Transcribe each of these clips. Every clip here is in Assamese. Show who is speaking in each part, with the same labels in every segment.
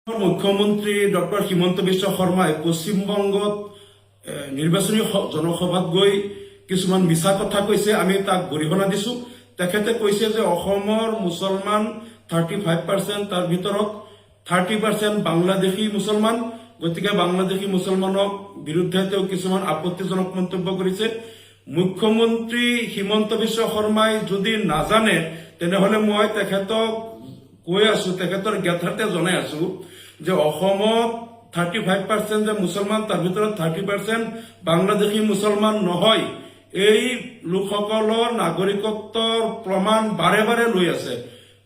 Speaker 1: মুখ্যমন্ত্ৰী ডক্টৰ হিমন্ত বিশ্ব শৰ্মাই পশ্চিমবংগত নিৰ্বাচনী জনসভাত গৈ কিছুমান মিছা কথা কৈছে। আমি তাক গৰিহণা দিছো। তেখেতে কৈছে যে অসমৰ মুছলমান 35%, তাৰ ভিতৰত 30% বাংলাদেশী মুছলমান। গতিকে বাংলাদেশী মুছলমানক বিৰুদ্ধে তেওঁ কিছুমান আপত্তিজনক মন্তব্য কৰিছে। মুখ্যমন্ত্ৰী হিমন্ত বিশ্ব শৰ্মাই যদি নাজানে তেনেহলে মই তেখেতক কৈ আছো, তেখেতৰ জ্ঞাতাৰ্থে জনাই আছো যে অসমত 35% যে মুছলমান, তাৰ ভিতৰত 30% বাংলাদেশী মুছলমান নহয়। এই লোকসকলৰ নাগৰিকত্বৰ প্ৰমাণ বাৰে বাৰে লৈ আছে।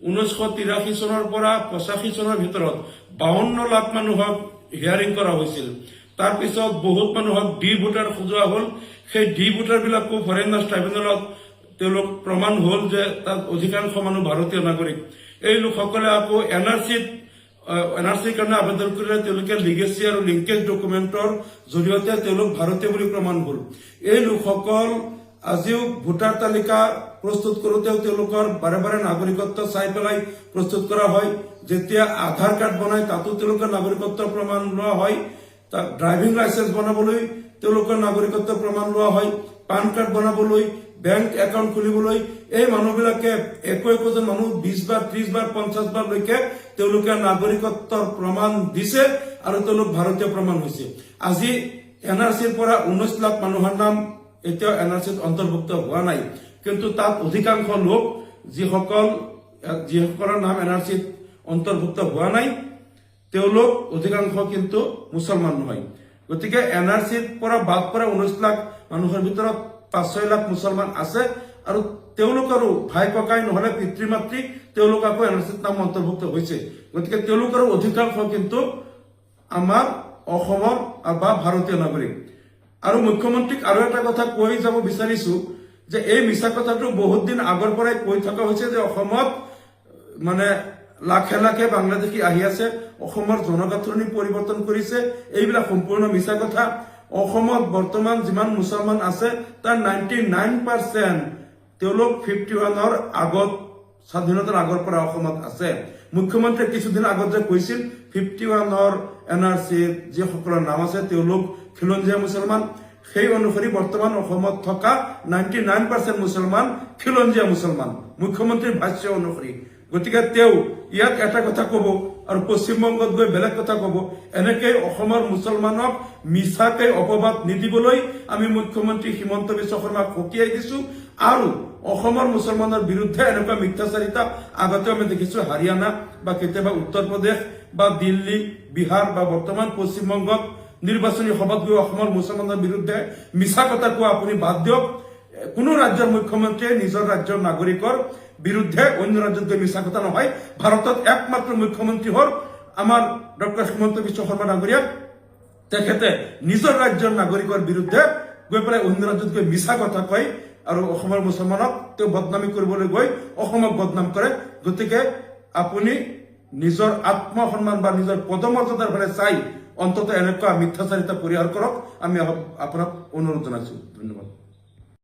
Speaker 1: 1983 চনৰ পৰা 85 চনৰ ভিতৰত 52 লাখ মানুহক হিয়াৰিং কৰা হৈছিল। তাৰ পিছত বহুত মানুহক ডি ভোটাৰ খোজা হ'ল। সেই ডি ভোটাৰ বিলাকো ফৰেনাৰ্ছ ট্ৰাইব্যুনেলত তেওঁলোক প্ৰমাণ হ'ল যে তাত অধিকাংশ মানুহ ভাৰতীয় নাগৰিক। এই লোকসকলে আকৌ এনআৰচিৰ কাৰণে আবেদন কৰিলে তেওঁলোকে লিগেচি আৰু লিংকেজ ডকুমেণ্টৰ জৰিয়তে তেওঁলোক ভাৰতীয় বুলি প্ৰমাণ হ'ল। এই লোকসকল আজিও ভোটাৰ তালিকা প্ৰস্তুত কৰোঁতেও তেওঁলোকৰ বাৰে বাৰে নাগৰিকত্ব চাই পেলাই প্ৰস্তুত কৰা হয়। যেতিয়া আধাৰ কাৰ্ড বনায় তাতো তেওঁলোকৰ নাগৰিকত্ব প্ৰমাণ লোৱা হয়। ড্ৰাইভিং লাইচেন্স বনাবলৈ তেওঁলোকৰ নাগৰিকত্ব প্ৰমাণ লোৱা হয়। পান কাৰ্ড বনাবলৈ, বেংক একাউণ্ট খুলিবলৈ এই মানুহবিলাকে একোজন মানুহ 20 বাৰ, 30 বাৰ, 50 বাৰলৈকে তেওঁলোকে নাগৰিকত্বৰ প্ৰমাণ দিছে আৰু তেওঁলোক ভাৰতীয় প্ৰমাণ হৈছে। আজি এনআৰচিৰ পৰা 19 লাখ মানুহৰ নাম এতিয়াও এনআৰচিত অন্তৰ্ভুক্ত হোৱা নাই। কিন্তু তাত অধিকাংশ লোক যিসকলৰ নাম এনআৰচিত অন্তৰ্ভুক্ত হোৱা নাই তেওঁলোক অধিকাংশ কিন্তু মুছলমান নহয়। গতিকে এনআৰচিৰ পৰা বাদ পৰা 19 লাখ মানুহৰ ভিতৰত 5-6 লাখ মুছলমান আছে আৰু তেওঁলোকৰো ভাই ককাই নহলে পিতৃ মাতৃ তেওঁলোক আকৌ এনআৰচিত নাম অন্তৰ্ভুক্ত হৈছে। গতিকে তেওঁলোকৰো অধিকাংশ কিন্তু আমাৰ অসমৰ বা ভাৰতীয় নাগৰিক। আৰু মুখ্যমন্ত্ৰীক আৰু এটা কথা কৈ যাব বিচাৰিছো যে এই মিছা কথাটো বহুত দিন আগৰ পৰাই কৈ থকা হৈছে যে অসমত মানে লাখে লাখে বাংলাদেশী আহি আছে, অসমৰ জনগাঁথনি পৰিৱৰ্তন কৰিছে। এইবিলাক সম্পূৰ্ণ মিছা কথা। অসমত বৰ্তমান যিমান মুছলমান আছে তাৰ 99% তেওঁলোক 51ৰ আগত, স্বাধীনতাৰ আগৰ পৰা অসমত আছে। মুখ্যমন্ত্ৰীয়ে কিছুদিন আগত যে কৈছিল 51ৰ এনআৰচিৰ যিসকলৰ নাম আছে তেওঁলোক খিলঞ্জীয়া মুছলমান, সেই অনুসৰি বৰ্তমান অসমত থকা 99% মুছলমান খিলঞ্জীয়া মুছলমান মুখ্যমন্ত্ৰীৰ ভাষ্য অনুসৰি। গতিকে তেওঁ ইয়াত এটা কথা কব আৰু পশ্চিমবংগত গৈ বেলেগ কথা কব। এনেকৈ অসমৰ মুছলমানক মিছাকে অপবাদ নিদিবলৈ আমি মুখ্যমন্ত্ৰী হিমন্ত বিশ্ব শৰ্মাক সকীয়াই দিছো। আৰু অসমৰ মুছলমানৰ বিৰুদ্ধে এনেকুৱা মিথ্যাচাৰিতা আগতেও আমি দেখিছো হাৰিয়ানা বা কেতিয়াবা উত্তৰ প্ৰদেশ বা দিল্লী, বিহাৰ বা বৰ্তমান পশ্চিমবংগত নিৰ্বাচনী সভাত গৈ অসমৰ মুছলমানৰ বিৰুদ্ধে মিছা কথা কোৱা আপুনি বাদ দিয়ক। কোনো ৰাজ্যৰ মুখ্যমন্ত্ৰীয়ে নিজৰ ৰাজ্যৰ নাগৰিকৰ বিৰুদ্ধে অন্য ৰাজ্যত গৈ মিছা কথা নহয়। ভাৰতত একমাত্ৰ মুখ্যমন্ত্ৰী হ'ল আমাৰ ডক্টৰ হিমন্ত বিশ্ব শৰ্মা ডাঙৰীয়া। তেখেতে নিজৰ ৰাজ্যৰ নাগৰিকৰ বিৰুদ্ধে গৈ পেলাই অন্য ৰাজ্যত গৈ মিছা কথা কয় আৰু অসমৰ মুছলমানক তেওঁ বদনামী কৰিবলৈ গৈ অসমক বদনাম কৰে। গতিকে আপুনি নিজৰ আত্মসন্মান বা নিজৰ পদমৰ্যাদাৰ ফালে চাই অন্ততঃ এনেকুৱা মিথ্যাচাৰিতা পৰিহাৰ কৰক। আমি আপোনাক অনুৰোধ জনাইছো। ধন্যবাদ।